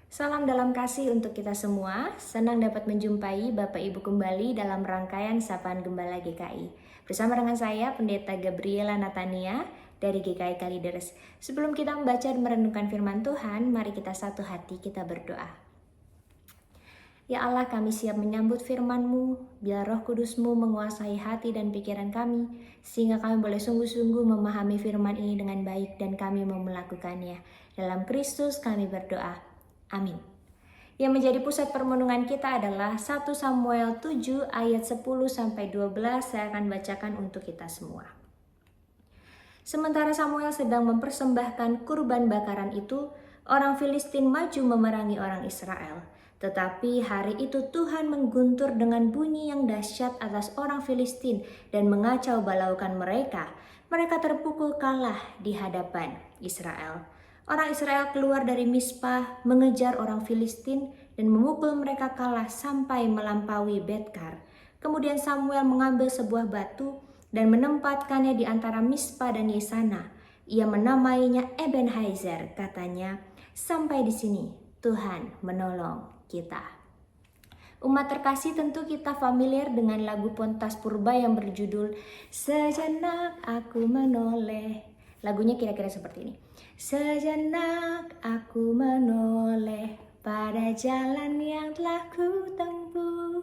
Salam dalam kasih untuk kita semua. Senang dapat menjumpai Bapak Ibu kembali dalam rangkaian Sapaan Gembala GKI. Bersama dengan saya, Pendeta Gabriela Natania dari GKI Kalideres. Sebelum kita membaca dan merenungkan firman Tuhan, mari kita satu hati kita berdoa. Ya Allah, kami siap menyambut firman-Mu, biar Roh Kudus-Mu menguasai hati dan pikiran kami, sehingga kami boleh sungguh-sungguh memahami firman ini dengan baik dan kami mau melakukannya. Dalam Kristus kami berdoa. Amin. Yang menjadi pusat permenungan kita adalah 1 Samuel 7 ayat 10-12. Saya akan bacakan untuk kita semua. Sementara Samuel sedang mempersembahkan kurban bakaran itu, orang Filistin maju memerangi orang Israel. Tetapi hari itu Tuhan mengguntur dengan bunyi yang dahsyat atas orang Filistin dan mengacau balaukan mereka. Mereka terpukul kalah di hadapan Israel. Orang Israel keluar dari Mispah, mengejar orang Filistin dan memukul mereka kalah sampai melampaui Betkar. Kemudian Samuel mengambil sebuah batu dan menempatkannya di antara Mispah dan Yesana. Ia menamainya Ebenhaizer, katanya, sampai di sini Tuhan menolong kita. Umat terkasih, tentu kita familiar dengan lagu Pontas Purba yang berjudul Sejenak Aku Menoleh. Lagunya kira-kira seperti ini. Sejenak aku menoleh pada jalan yang telah ku tempuh.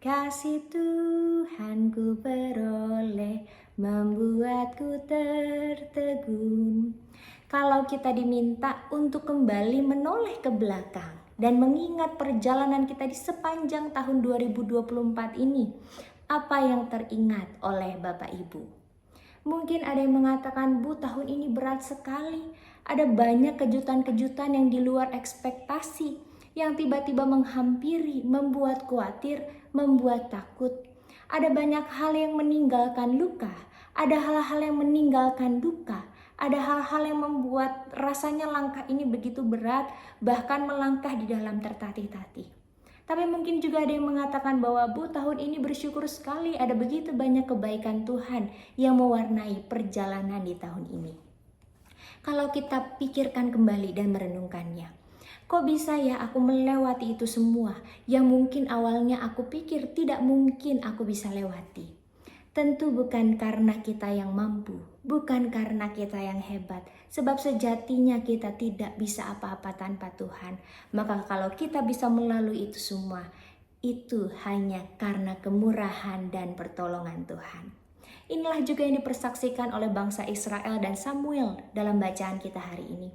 Kasih Tuhan ku peroleh membuatku tertegun. Kalau kita diminta untuk kembali menoleh ke belakang dan mengingat perjalanan kita di sepanjang tahun 2024 ini, apa yang teringat oleh Bapak Ibu? Mungkin ada yang mengatakan, Bu, tahun ini berat sekali. Ada banyak kejutan-kejutan yang di luar ekspektasi, yang tiba-tiba menghampiri, membuat khawatir, membuat takut. Ada banyak hal yang meninggalkan luka, ada hal-hal yang meninggalkan duka, ada hal-hal yang membuat rasanya langkah ini begitu berat, bahkan melangkah di dalam tertatih-tatih. Tapi mungkin juga ada yang mengatakan bahwa, Bu, tahun ini bersyukur sekali ada begitu banyak kebaikan Tuhan yang mewarnai perjalanan di tahun ini. Kalau kita pikirkan kembali dan merenungkannya, kok bisa ya aku melewati itu semua yang mungkin awalnya aku pikir tidak mungkin aku bisa lewati? Tentu bukan karena kita yang mampu, bukan karena kita yang hebat, sebab sejatinya kita tidak bisa apa-apa tanpa Tuhan. Maka kalau kita bisa melalui itu semua, itu hanya karena kemurahan dan pertolongan Tuhan. Inilah juga yang dipersaksikan oleh bangsa Israel dan Samuel dalam bacaan kita hari ini.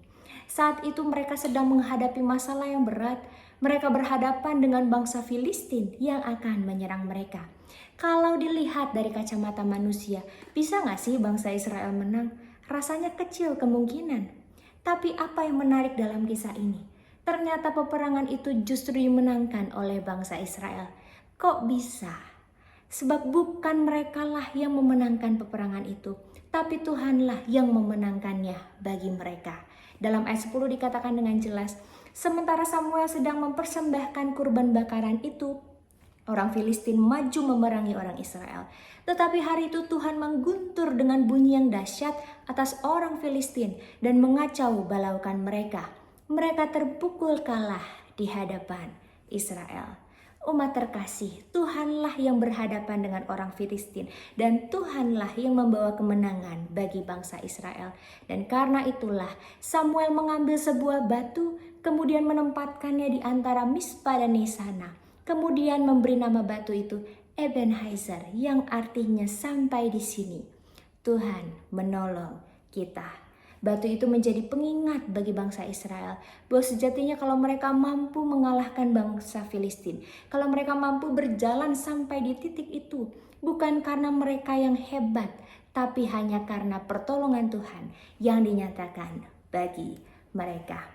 Saat itu mereka sedang menghadapi masalah yang berat. Mereka berhadapan dengan bangsa Filistin yang akan menyerang mereka. Kalau dilihat dari kacamata manusia, bisa gak sih bangsa Israel menang? Rasanya kecil kemungkinan. Tapi apa yang menarik dalam kisah ini? Ternyata peperangan itu justru dimenangkan oleh bangsa Israel. Kok bisa? Sebab bukan merekalah yang memenangkan peperangan itu, tapi Tuhanlah yang memenangkannya bagi mereka. Dalam ayat 10 dikatakan dengan jelas, sementara Samuel sedang mempersembahkan kurban bakaran itu, orang Filistin maju memerangi orang Israel. Tetapi hari itu Tuhan mengguntur dengan bunyi yang dahsyat atas orang Filistin dan mengacau balaukan mereka. Mereka terpukul kalah di hadapan Israel. Umat terkasih, Tuhanlah yang berhadapan dengan orang Filistin dan Tuhanlah yang membawa kemenangan bagi bangsa Israel. Dan karena itulah Samuel mengambil sebuah batu, kemudian menempatkannya di antara Mispah dan Yesana. Kemudian memberi nama batu itu Ebenhaizer, yang artinya sampai di sini Tuhan menolong kita. Batu itu menjadi pengingat bagi bangsa Israel bahwa sejatinya kalau mereka mampu mengalahkan bangsa Filistin, kalau mereka mampu berjalan sampai di titik itu, bukan karena mereka yang hebat, tapi hanya karena pertolongan Tuhan yang dinyatakan bagi mereka.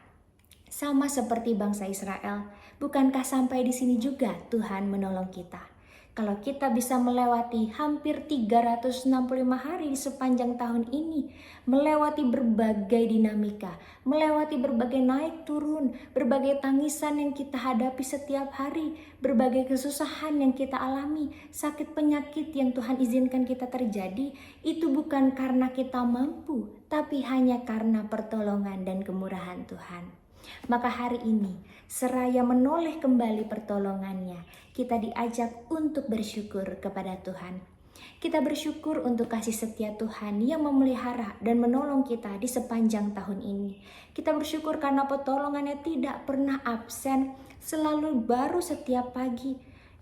Sama seperti bangsa Israel, bukankah sampai di sini juga Tuhan menolong kita? Kalau kita bisa melewati hampir 365 hari di sepanjang tahun ini, melewati berbagai dinamika, melewati berbagai naik turun, berbagai tangisan yang kita hadapi setiap hari, berbagai kesusahan yang kita alami, sakit penyakit yang Tuhan izinkan kita terjadi, itu bukan karena kita mampu, tapi hanya karena pertolongan dan kemurahan Tuhan. Maka hari ini, seraya menoleh kembali pertolongannya, kita diajak untuk bersyukur kepada Tuhan. Kita bersyukur untuk kasih setia Tuhan yang memelihara dan menolong kita di sepanjang tahun ini. Kita bersyukur karena pertolongannya tidak pernah absen, selalu baru setiap pagi.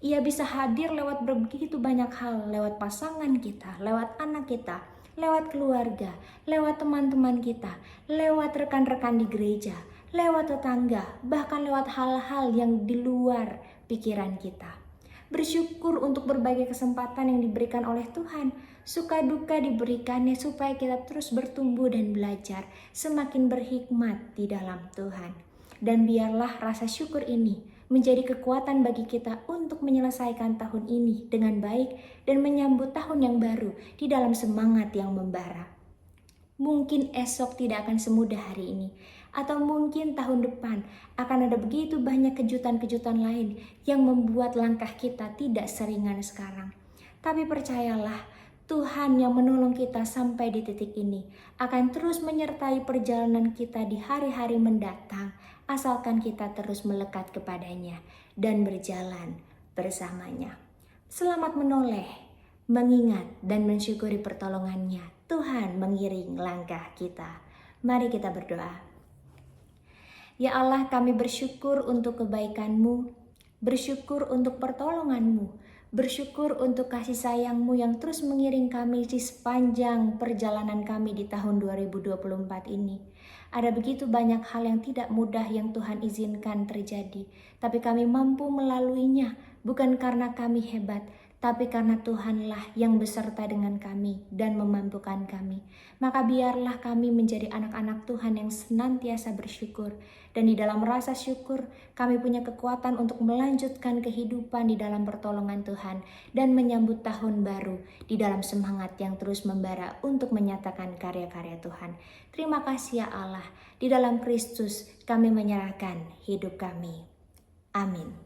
Ia bisa hadir lewat begitu banyak hal, lewat pasangan kita, lewat anak kita, lewat keluarga, lewat teman-teman kita, lewat rekan-rekan di gereja, lewat tetangga, bahkan lewat hal-hal yang di luar pikiran kita. Bersyukur untuk berbagai kesempatan yang diberikan oleh Tuhan. Suka duka diberikannya supaya kita terus bertumbuh dan belajar, semakin berhikmat di dalam Tuhan. Dan biarlah rasa syukur ini menjadi kekuatan bagi kita untuk menyelesaikan tahun ini dengan baik dan menyambut tahun yang baru di dalam semangat yang membara. Mungkin esok tidak akan semudah hari ini, atau mungkin tahun depan akan ada begitu banyak kejutan-kejutan lain yang membuat langkah kita tidak seringan sekarang. Tapi percayalah, Tuhan yang menolong kita sampai di titik ini akan terus menyertai perjalanan kita di hari-hari mendatang, asalkan kita terus melekat kepadanya dan berjalan bersamanya. Selamat menoleh, mengingat dan mensyukuri pertolongannya. Tuhan mengiring langkah kita. Mari kita berdoa. Ya Allah, kami bersyukur untuk kebaikan-Mu, bersyukur untuk pertolongan-Mu, bersyukur untuk kasih sayang-Mu yang terus mengiring kami di sepanjang perjalanan kami di tahun 2024 ini. Ada begitu banyak hal yang tidak mudah yang Tuhan izinkan terjadi, tapi kami mampu melaluinya bukan karena kami hebat, tapi karena Tuhanlah yang beserta dengan kami dan memampukan kami. Maka biarlah kami menjadi anak-anak Tuhan yang senantiasa bersyukur. Dan di dalam rasa syukur, kami punya kekuatan untuk melanjutkan kehidupan di dalam pertolongan Tuhan dan menyambut tahun baru di dalam semangat yang terus membara untuk menyatakan karya-karya Tuhan. Terima kasih ya Allah, di dalam Kristus kami menyerahkan hidup kami. Amin.